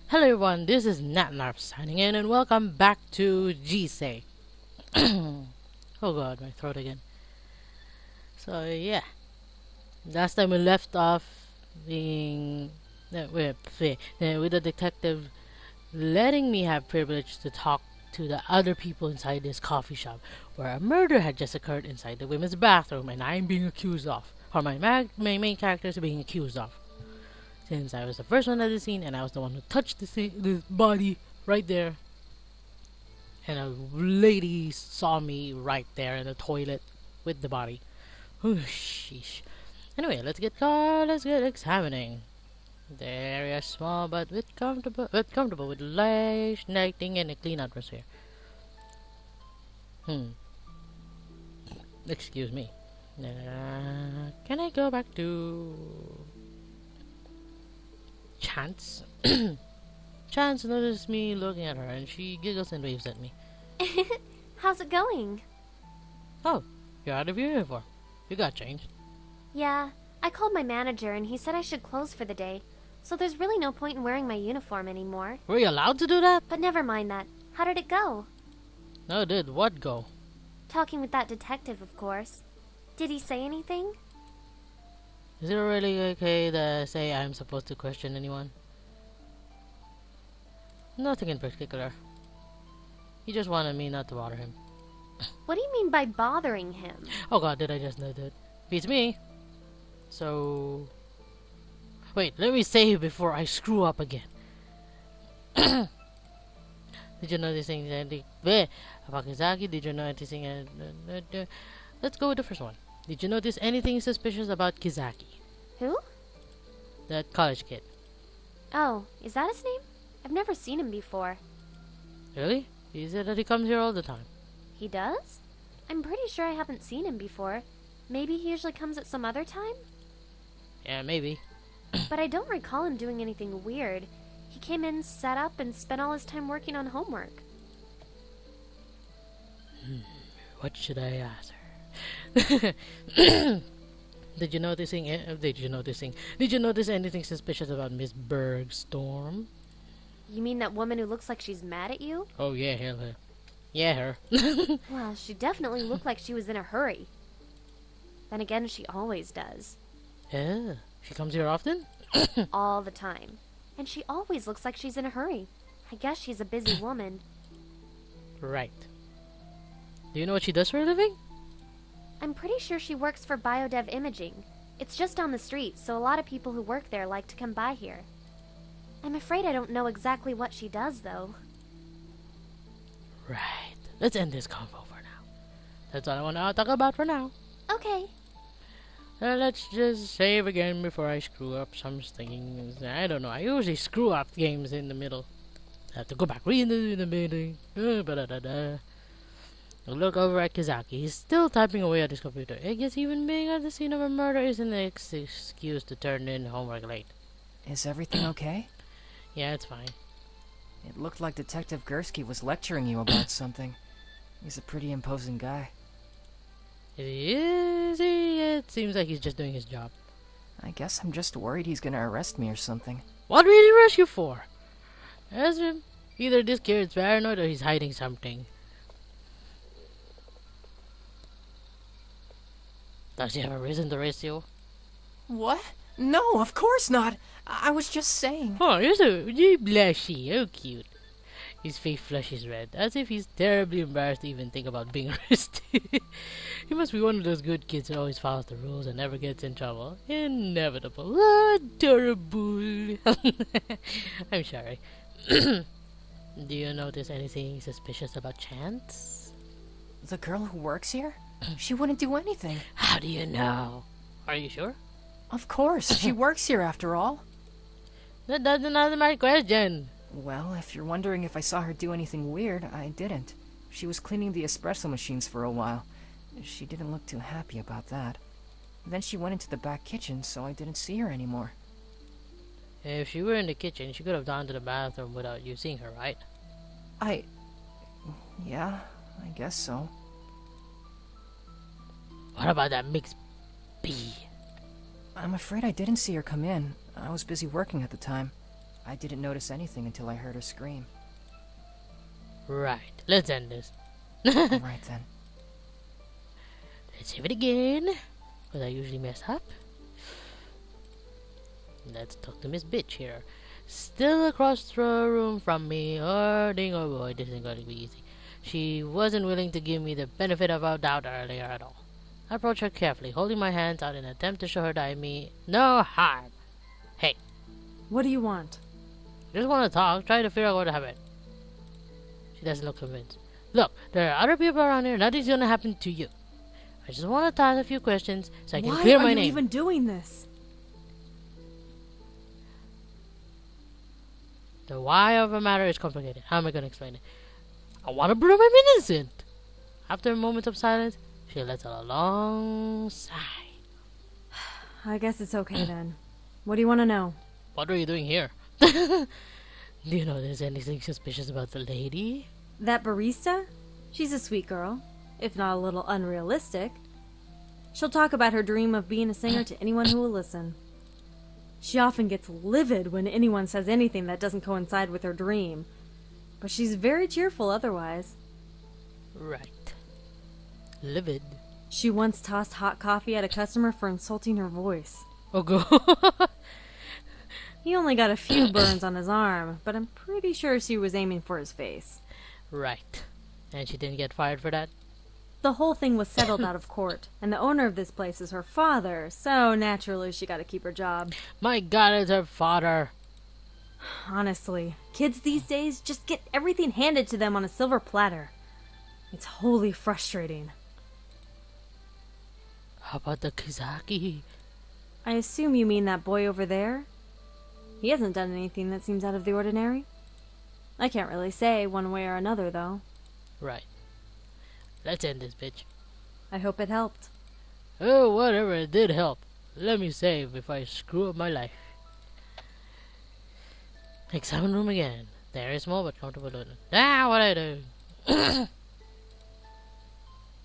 Hello everyone, this is Natnarf signing in and welcome back to Jisei. Oh god, my throat again. So yeah, last time we left off being with the detective letting me have privilege to talk to the other people inside this coffee shop where a murder had just occurred inside the women's bathroom and I'm being accused of, or my main characters are being accused of. Since I was the first one at the scene and I was the one who touched the body right there. And a lady saw me right there in the toilet with the body. Oh, sheesh. Anyway, let's get examining. The area is small but comfortable with lighting and a clean atmosphere. Excuse me. Can I go back to Chance? Chance noticed me looking at her and she giggles and waves at me. How's it going? Oh, you're out of your uniform. You got changed. Yeah, I called my manager and he said I should close for the day, so there's really no point in wearing my uniform anymore. Were you allowed to do that? But never mind that. How did it go? No, it did. What go? Talking with that detective, of course. Did he say anything? Is it really okay to say I'm supposed to question anyone? Nothing in particular. He just wanted me not to bother him. What do you mean by bothering him? Oh god, did I just know that? Beats me. So... Wait, let me save before I screw up again. Did you notice anything? Pakizaki, did you notice anything? Let's go with the first one. Did you notice anything suspicious about Kizaki? Who? That college kid. Oh, is that his name? I've never seen him before. Really? He said that he comes here all the time. He does? I'm pretty sure I haven't seen him before. Maybe he usually comes at some other time? Yeah, maybe. But I don't recall him doing anything weird. He came in, sat up, and spent all his time working on homework. What should I ask her? Did you notice anything suspicious about Miss Bergstorm? You mean that woman who looks like she's mad at you? Oh yeah, her. Yeah, her. Well, she definitely looked like she was in a hurry. Then again, she always does. Yeah, she comes here often? All the time. And she always looks like she's in a hurry. I guess she's a busy woman. Right. Do you know what she does for a living? I'm pretty sure she works for Biodev Imaging. It's just down the street, so a lot of people who work there like to come by here. I'm afraid I don't know exactly what she does, though. Right. Let's end this convo for now. That's all I want to talk about for now. Okay. Let's just save again before I screw up some things. I don't know. I usually screw up games in the middle. I have to go back into the meeting. Look over at Kizaki. He's still typing away at his computer. I guess even being at the scene of a murder isn't an excuse to turn in homework late. Is everything okay? Yeah, it's fine. It looked like Detective Gursky was lecturing you about something. He's a pretty imposing guy. It seems like he's just doing his job. I guess I'm just worried he's gonna arrest me or something. What did he rush you for? Ask him. Either this kid's paranoid or he's hiding something. Does he have a reason to arrest you? What? No, of course not. I was just saying. Oh, you're blushy. Oh, cute. His face flushes red, as if he's terribly embarrassed to even think about being arrested. He must be one of those good kids who always follows the rules and never gets in trouble. Inevitable. Adorable. I'm sorry. Do you notice anything suspicious about Chance? The girl who works here? She wouldn't do anything. How do you know? Are you sure? Of course, she works here after all. That doesn't answer my question. Well, if you're wondering if I saw her do anything weird, I didn't. She was cleaning the espresso machines for a while. She didn't look too happy about that. Then she went into the back kitchen, so I didn't see her anymore. If she were in the kitchen, she could have gone to the bathroom without you seeing her, right? Yeah, I guess so. What about that mixed bee? I'm afraid I didn't see her come in. I was busy working at the time. I didn't notice anything until I heard her scream. Right, let's end this. Alright then. Let's save it again, because I usually mess up. Let's talk to Miss Bitch here. Still across the room from me. Oh, ding, oh boy, this isn't going to be easy. She wasn't willing to give me the benefit of a doubt earlier at all. I approached her carefully, holding my hands out in an attempt to show her that I mean no harm. Hey. What do you want? Just want to talk, try to figure out what happened. She doesn't look convinced. Look, there are other people around here, nothing's gonna happen to you. I just want to ask a few questions so I can clear my Why are name. you even doing this? The why of the matter is complicated. How am I gonna explain it? I want to prove I'm innocent. After a moment of silence, she lets out a long sigh. I guess it's okay then. What do you want to know? What are you doing here? Do you know there's anything suspicious about the lady? That barista? She's a sweet girl, if not a little unrealistic. She'll talk about her dream of being a singer to anyone who will listen. She often gets livid when anyone says anything that doesn't coincide with her dream, but she's very cheerful otherwise. Right. Livid. She once tossed hot coffee at a customer for insulting her voice. Oh, God. He only got a few burns on his arm, but I'm pretty sure she was aiming for his face. Right. And she didn't get fired for that? The whole thing was settled out of court, and the owner of this place is her father, so naturally she got to keep her job. My God, it's her father. Honestly, kids these days just get everything handed to them on a silver platter. It's wholly frustrating. How about the Kizaki? I assume you mean that boy over there? He hasn't done anything that seems out of the ordinary. I can't really say one way or another, though. Right. Let's end this, bitch. I hope it helped. Oh, whatever, it did help. Let me save if I screw up my life. Examine room again. Very small but comfortable. Ah, what I do?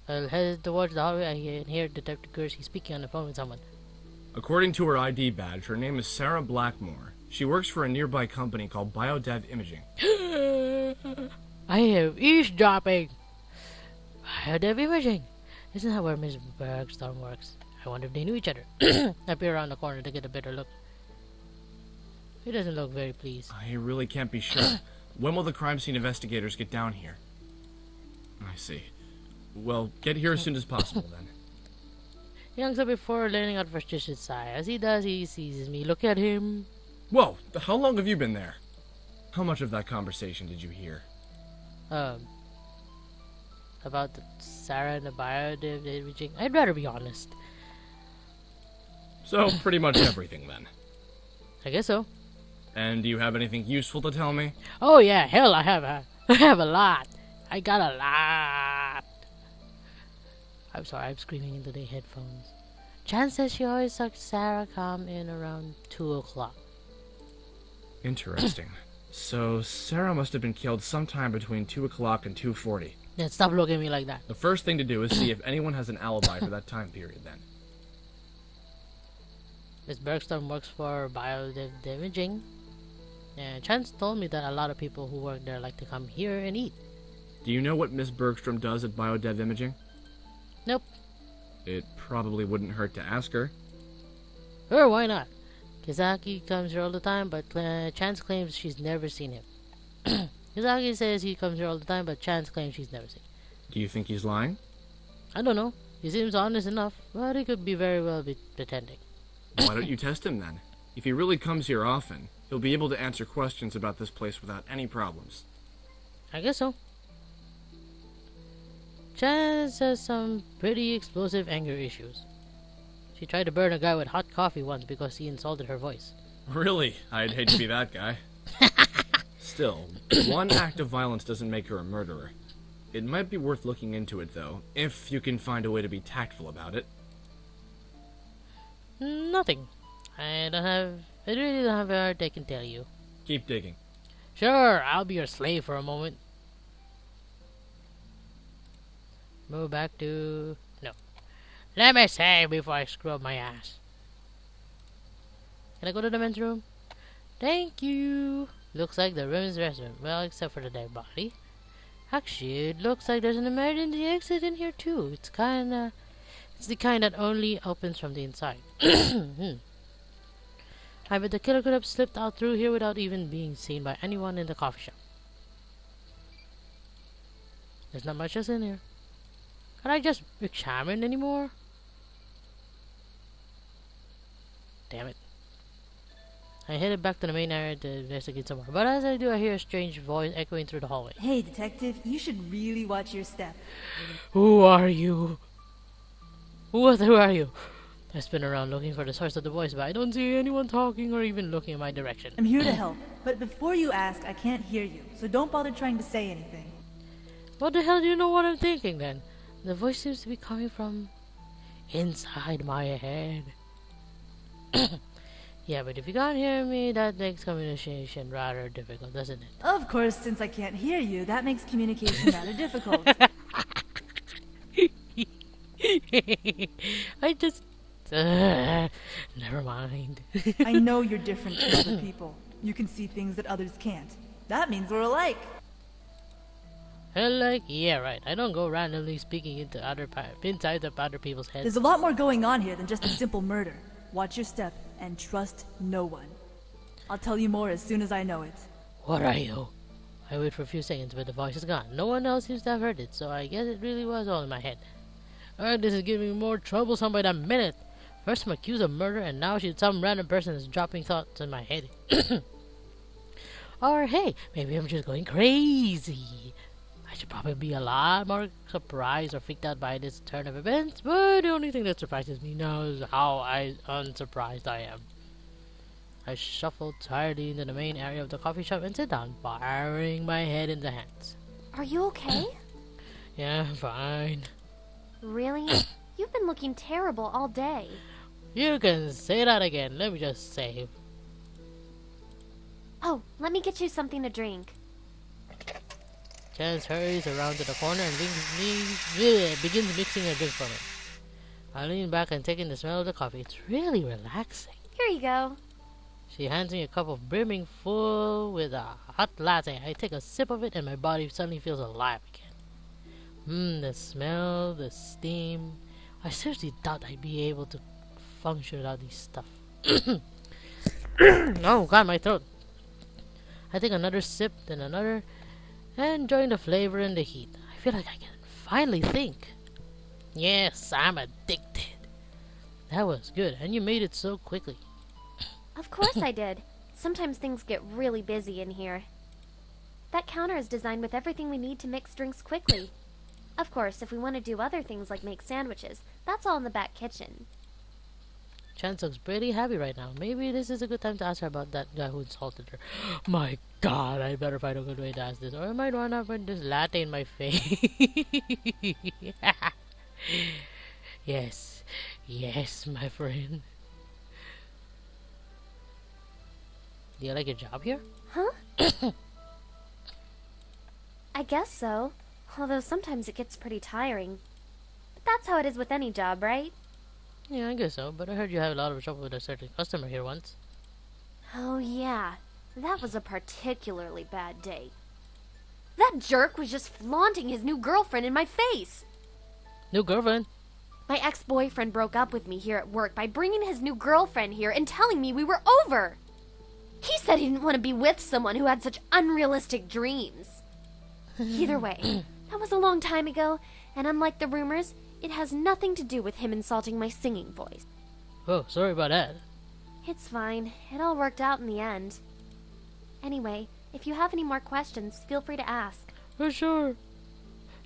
I'll head towards the hallway. I can hear Detective Kersey speaking on the phone with someone. According to her ID badge, her name is Sarah Blackmore. She works for a nearby company called BioDev Imaging. I am eavesdropping. BioDev Imaging. Isn't that where Miss Bergstrom works? I wonder if they knew each other. I peer around the corner to get a better look. He doesn't look very pleased. I really can't be sure. When will the crime scene investigators get down here? I see. Well, get here as soon as possible then. He hangs up before letting out a frustrated sigh. As he does, he seizes me. Look at him. Whoa, how long have you been there? How much of that conversation did you hear? About the Sarah and the BioDev Imaging. I'd rather be honest. So, pretty much everything then. I guess so. And do you have anything useful to tell me? Oh yeah, hell, I have a lot. I got a lot. I'm sorry, I'm screaming into the headphones. Chan says she always saw Sarah come in around 2 o'clock. Interesting. So, Sarah must have been killed sometime between 2 o'clock and 2:40. Yeah, stop looking at me like that. The first thing to do is see if anyone has an alibi for that time period then. Miss Bergstrom works for BioDev Imaging. And Chance told me that a lot of people who work there like to come here and eat. Do you know what Miss Bergstrom does at BioDev Imaging? Nope. It probably wouldn't hurt to ask her. Or why not? Kizaki comes here all the time, but Chance claims she's never seen him. Kizaki says he comes here all the time, but Chance claims she's never seen him. Do you think he's lying? I don't know. He seems honest enough, but he could be very well be pretending. Why don't you test him then? If he really comes here often, he'll be able to answer questions about this place without any problems. I guess so. Chance has some pretty explosive anger issues. She tried to burn a guy with hot coffee once because he insulted her voice. Really? I'd hate to be that guy. Still, one act of violence doesn't make her a murderer. It might be worth looking into it, though, if you can find a way to be tactful about it. Nothing. I really don't have a heart I can tell you. Keep digging. Sure, I'll be your slave for a moment. Move back to... No. Let me save before I screw up my ass. Can I go to the men's room? Thank you. Looks like the women's restroom. Well, except for the dead body. Actually, it looks like there's an emergency exit in here too. It's the kind that only opens from the inside. I bet the killer could have slipped out through here without even being seen by anyone in the coffee shop. There's not much else in here. Can I just examine anymore? Damn it. I headed back to the main area to investigate some more, but as I do, I hear a strange voice echoing through the hallway. Hey, detective, you should really watch your step. Who are you? Who are you? I spin around looking for the source of the voice, but I don't see anyone talking or even looking in my direction. I'm here to help, but before you ask, I can't hear you, so don't bother trying to say anything. What the hell do you know what I'm thinking then? The voice seems to be coming from inside my head. Yeah, but if you can't hear me, that makes communication rather difficult, doesn't it? Of course, since I can't hear you, that makes communication rather difficult. I just... never mind. I know you're different from other people. You can see things that others can't. That means we're alike. Hell, like, yeah, right. I don't go randomly speaking into inside of other people's heads. There's a lot more going on here than just a simple murder. Watch your step and trust no one. I'll tell you more as soon as I know it. What are you? I wait for a few seconds, but the voice is gone. No one else seems to have heard it, so I guess it really was all in my head. Alright, this is getting more troublesome by the minute. First I'm accused of murder, and now some random person is dropping thoughts in my head. Or hey, maybe I'm just going crazy. I should probably be a lot more surprised or freaked out by this turn of events, but the only thing that surprises me now is how unsurprised I am. I shuffle tiredly into the main area of the coffee shop and sit down, burying my head in the hands. Are you okay? Yeah, I'm fine. Really? You've been looking terrible all day. You can say that again. Let me just save. Oh, let me get you something to drink. Chance hurries around to the corner and begins mixing a drink for me. I lean back and take in the smell of the coffee. It's really relaxing. Here you go. She hands me a cup of brimming full with a hot latte. I take a sip of it and my body suddenly feels alive again. The smell, the steam. I seriously doubt I'd be able to function without this stuff. Oh god, my throat. I take another sip, then another, and enjoying the flavor and the heat. I feel like I can finally think. Yes, I'm addicted. That was good, and you made it so quickly. Of course I did. Sometimes things get really busy in here. That counter is designed with everything we need to mix drinks quickly. Of course, if we want to do other things like make sandwiches, that's all in the back kitchen. Chance looks pretty happy right now. Maybe this is a good time to ask her about that guy who insulted her. My god, I better find a good way to ask this, or I might run up with this latte in my face. Yes, yes, my friend. Do you like your job here? Huh? I guess so. Although sometimes it gets pretty tiring. But that's how it is with any job, right? Yeah, I guess so, but I heard you had a lot of trouble with a certain customer here once. Oh yeah, that was a particularly bad day. That jerk was just flaunting his new girlfriend in my face. New girlfriend? My ex-boyfriend broke up with me here at work by bringing his new girlfriend here and telling me we were over. He said he didn't want to be with someone who had such unrealistic dreams. Either way, that was a long time ago, and unlike the rumors, it has nothing to do with him insulting my singing voice. Oh, sorry about that. It's fine. It all worked out in the end. Anyway, if you have any more questions, feel free to ask. Oh, sure.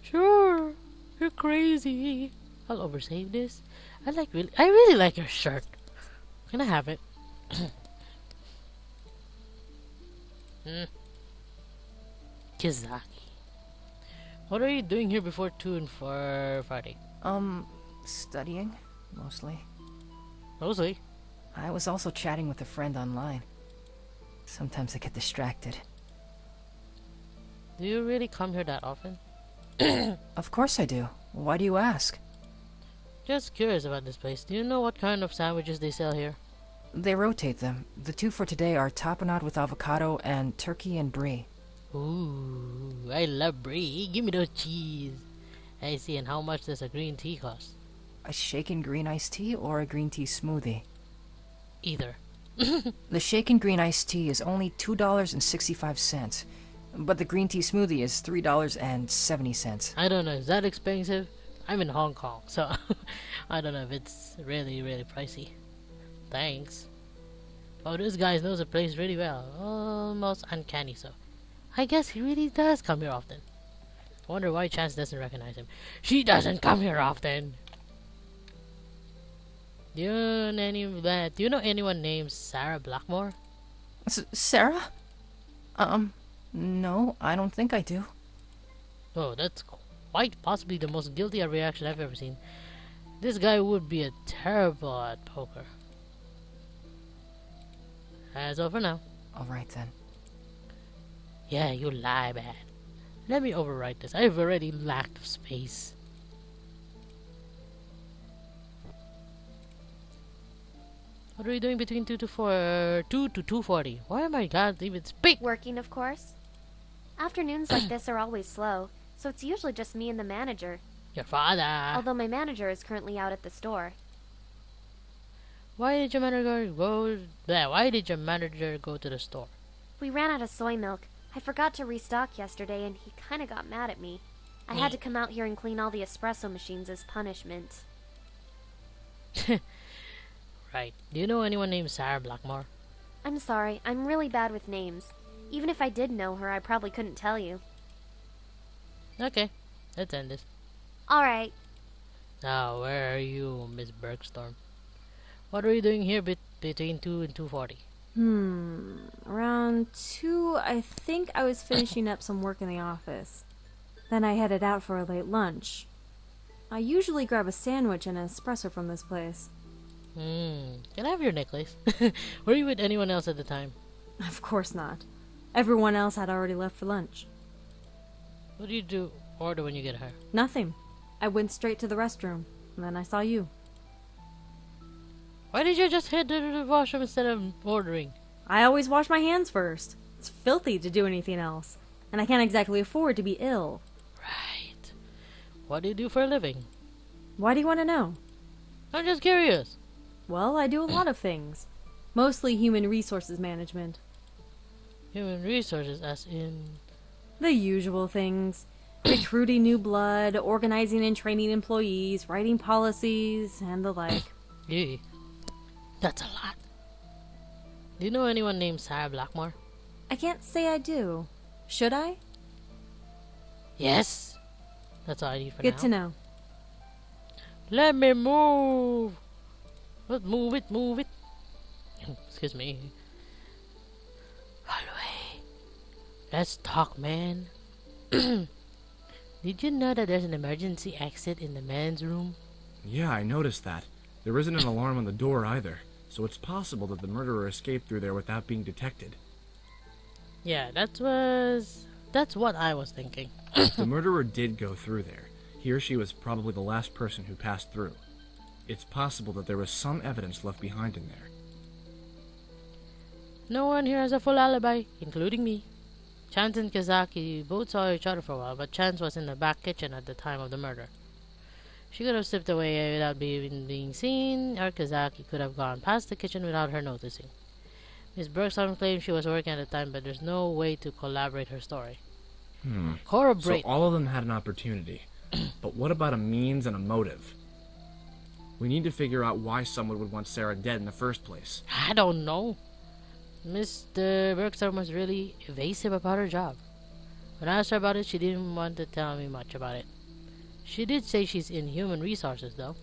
Sure. You're crazy. I'll oversave this. I really like your shirt. Can I have it? Kizaki. What are you doing here before 2 and 4 Friday? Studying, mostly. Mostly. I was also chatting with a friend online. Sometimes I get distracted. Do you really come here that often? Of course I do. Why do you ask? Just curious about this place. Do you know what kind of sandwiches they sell here? They rotate them. The two for today are tapenade with avocado and turkey and brie. Ooh, I love brie. Give me those cheese. I see, and how much does a green tea cost? A shaken green iced tea or a green tea smoothie? Either. The shaken green iced tea is only $2.65, but the green tea smoothie is $3.70. I don't know, is that expensive? I'm in Hong Kong, so I don't know if it's really, really pricey. Thanks. Oh, this guy knows the place really well. Almost uncanny, so I guess he really does come here often. Wonder why Chance doesn't recognize him. She doesn't come here often. Do you know anyone named Sarah Blackmore? Sarah? No, I don't think I do. Oh, that's quite possibly the most guilty reaction I've ever seen. This guy would be a terrible at poker. That's all for now. Alright then. Yeah, you lie, man. Let me overwrite this. I've already lacked of space. What are you doing between 2 to 2:40? Why am I God even speak? Working, of course. Afternoons like this are always slow, so it's usually just me and the manager. Your father. Although my manager is currently out at the store. Why did your manager go? Why did your manager go to the store? We ran out of soy milk. I forgot to restock yesterday, and he kind of got mad at me. I had to come out here and clean all the espresso machines as punishment. Right. Do you know anyone named Sarah Blackmore? I'm sorry, I'm really bad with names. Even if I did know her, I probably couldn't tell you. Okay, let's end this. Alright. Now, where are you, Miss Bergstorm? What are you doing here between 2 and 2:40? Around 2, I think I was finishing up some work in the office. Then I headed out for a late lunch. I usually grab a sandwich and an espresso from this place. Can I have your necklace? Were you with anyone else at the time? Of course not. Everyone else had already left for lunch. What do you order when you get her? Nothing. I went straight to the restroom, and then I saw you. Why did you just head to the washroom instead of ordering? I always wash my hands first. It's filthy to do anything else, and I can't exactly afford to be ill. Right. What do you do for a living? Why do you want to know? I'm just curious. Well, I do a lot of things. Mostly human resources management. Human resources as in... The usual things. Recruiting new blood, organizing and training employees, writing policies, and the like. Gee, that's a lot. Do you know anyone named Sarah Blackmore? I can't say I do. Should I? Yes. That's all I need for Good now. to know. Let me move. Let's move it, move it. Excuse me. Hallway. Let's talk, man. Did you know that there's an emergency exit in the men's room? Yeah, I noticed that. There isn't an alarm on the door either, so it's possible that the murderer escaped through there without being detected. Yeah, that's what I was thinking. If the murderer did go through there, he or she was probably the last person who passed through. It's possible that there was some evidence left behind in there. No one here has a full alibi, including me. Chance and Kazaki both saw each other for a while, but Chance was in the back kitchen at the time of the murder. She could have slipped away without being seen, or Kazaki could have gone past the kitchen without her noticing. Miss Bergstrom claims she was working at the time, but there's no way to corroborate her story. Corroborate. So all of them had an opportunity. But what about a means and a motive? We need to figure out why someone would want Sarah dead in the first place. I don't know. Mr. Bergstrom was really evasive about her job. When I asked her about it, she didn't want to tell me much about it. She did say she's in human resources, though.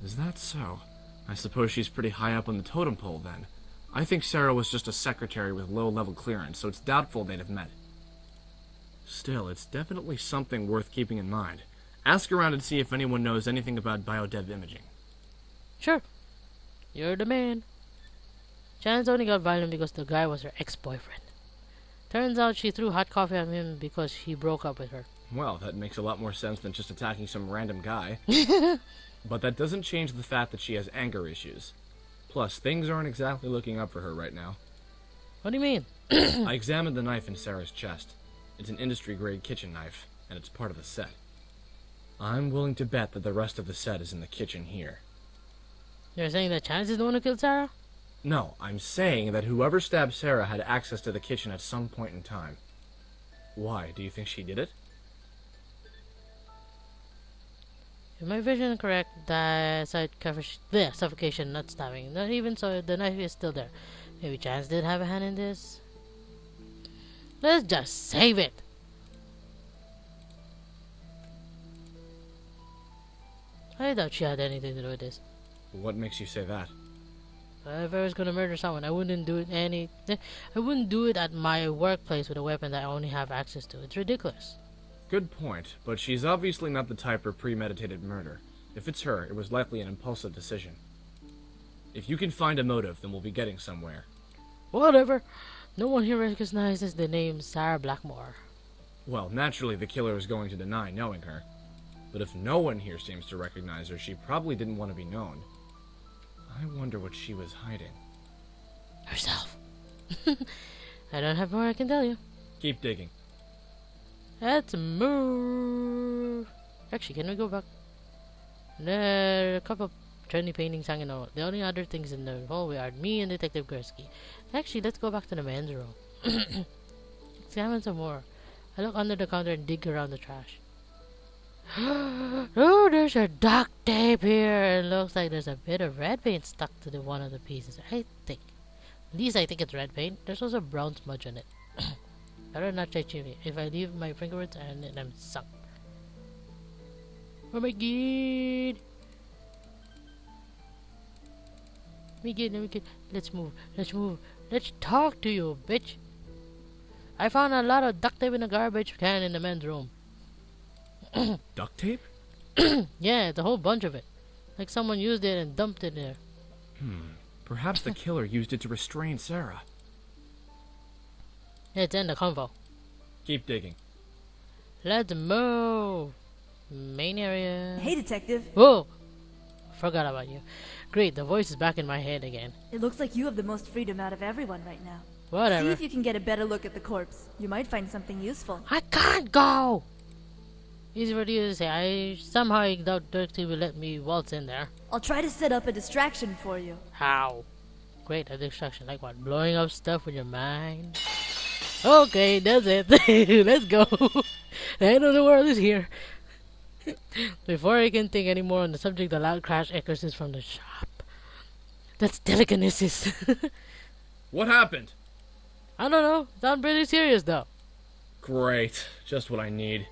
Is that so? I suppose she's pretty high up on the totem pole, then. I think Sarah was just a secretary with low-level clearance, so it's doubtful they'd have met. Still, it's definitely something worth keeping in mind. Ask around and see if anyone knows anything about biodev imaging. Sure. You're the man. Chance only got violent because the guy was her ex-boyfriend. Turns out she threw hot coffee on him because he broke up with her. Well, that makes a lot more sense than just attacking some random guy. But that doesn't change the fact that she has anger issues. Plus, things aren't exactly looking up for her right now. What do you mean? I examined the knife in Sarah's chest. It's an industry-grade kitchen knife, and it's part of the set. I'm willing to bet that the rest of the set is in the kitchen here. You're saying that Chance is the one who killed Sarah? No, I'm saying that whoever stabbed Sarah had access to the kitchen at some point in time. Why? Do you think she did it? Is my vision correct that suffocation, not stabbing? Not even so, the knife is still there. Maybe Chance did have a hand in this? Let's just save it! I doubt she had anything to do with this. What makes you say that? If I was gonna murder someone, I wouldn't do it at my workplace with a weapon that I only have access to. It's ridiculous. Good point, but she's obviously not the type for premeditated murder. If it's her, it was likely an impulsive decision. If you can find a motive, then we'll be getting somewhere. Whatever. No one here recognizes the name Sarah Blackmore. Well, naturally the killer is going to deny knowing her. But if no one here seems to recognize her, she probably didn't want to be known. I wonder what she was hiding. Herself. I don't have more I can tell you. Keep digging. Let's move. Actually, can we go back? There are a couple of trendy paintings hanging out. The only other things in the hallway are me and Detective Gursky. Actually, let's go back to the men's room. Examine some more. I look under the counter and dig around the trash. Oh, there's a duct tape here. It looks like there's a bit of red paint stuck to one of the pieces. At least I think it's red paint. There's also brown smudge on it. Better not try chewing it. If I leave my fingerprints and I'm sunk. Oh my god! Let's move. Let's talk to you, bitch. I found a lot of duct tape in a garbage can in the men's room. Duct tape? Yeah, the whole bunch of it. Like someone used it and dumped it there. Perhaps the killer used it to restrain Sarah. Yeah, it's in the convo. Keep digging. Let's move. Main area. Hey, Detective. Whoa! Forgot about you. Great, the voice is back in my head again. It looks like you have the most freedom out of everyone right now. Whatever. See if you can get a better look at the corpse. You might find something useful. I can't go! Easy for you to say. I somehow doubt Dirty will let me waltz in there. I'll try to set up a distraction for you. How? Great, a distraction. Like what? Blowing up stuff with your mind? Okay, that's it. Let's go. The end of the world is here. Before I can think anymore on the subject, the loud crash echoes from the shop. That's telekinesis. What happened? I don't know. Sounds pretty serious though. Great. Just what I need.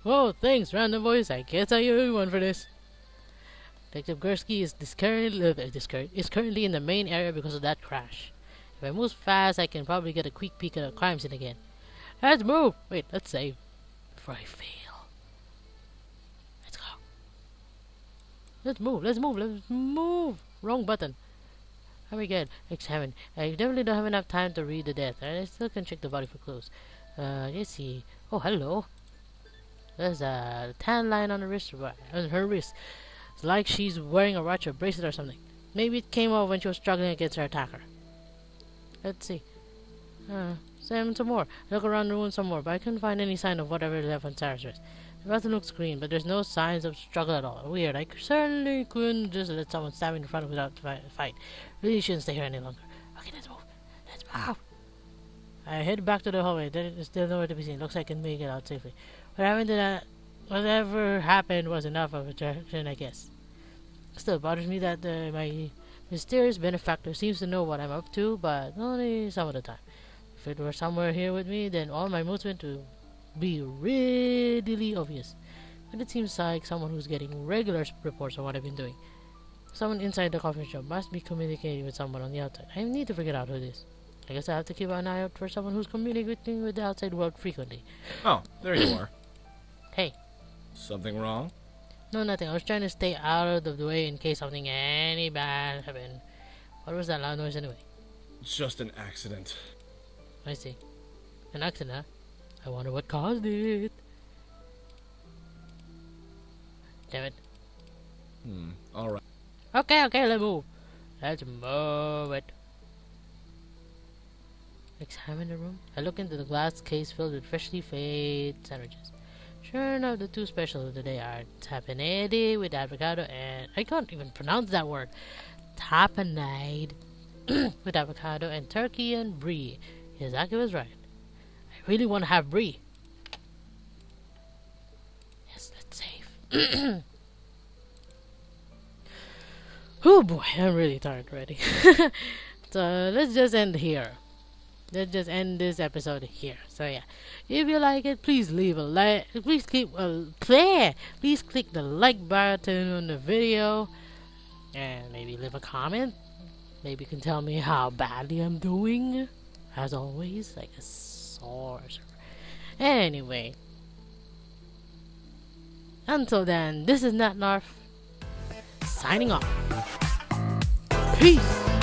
Whoa, thanks, random voice. I guess I owe you one for this. Detective Gursky is currently in the main area because of that crash. If I move fast, I can probably get a quick peek at the crime scene again. Let's move! Wait, let's save. Before I fail. Let's go. Let's move! Wrong button. Oh my god, examine. I definitely don't have enough time to read the death. I still can check the body for clues. Let's see. Oh, hello. There's a tan line on her wrist. It's like she's wearing a watch or bracelet or something. Maybe it came off when she was struggling against her attacker. Let's see. Examine some more. Look around the room some more, but I couldn't find any sign of whatever left on Sarah's wrist. The button looks green, but there's no signs of struggle at all. Weird. I certainly couldn't just let someone stab in front of me without fight. Really shouldn't stay here any longer. Okay, let's move. I head back to the hallway. There's still nowhere to be seen. Looks like I can make it out safely. Whatever happened was enough of a distraction, I guess. Still bothers me that my mysterious benefactor seems to know what I'm up to, but only some of the time. If it were somewhere here with me, then all my movements would be readily obvious. But it seems like someone who's getting regular reports on what I've been doing. Someone inside the coffee shop must be communicating with someone on the outside. I need to figure out who it is. I guess I have to keep an eye out for someone who's communicating with the outside world frequently. Oh, there you are. Hey. Something wrong? No, nothing. I was trying to stay out of the way in case something any bad happened. What was that loud noise anyway? It's just an accident. I see. An accident, huh? I wonder what caused it. Damn it. Alright. Okay, okay, let's move. Let's move it. Examine the room. I look into the glass case filled with freshly baked sandwiches. Sure enough, the two specials of the day are tapenade with avocado and I can't even pronounce that word. Tapenade with avocado and turkey and brie. Yazaki was right. I really want to have brie. Yes, let's save. Oh boy, I'm really tired already. So let's just end here. Let's just end this episode here. So yeah, if you like it, please leave a like. Please click the like button on the video, and maybe leave a comment. Maybe you can tell me how badly I'm doing. As always, like a sorcerer. Anyway, until then, this is Natnarf signing off. Peace.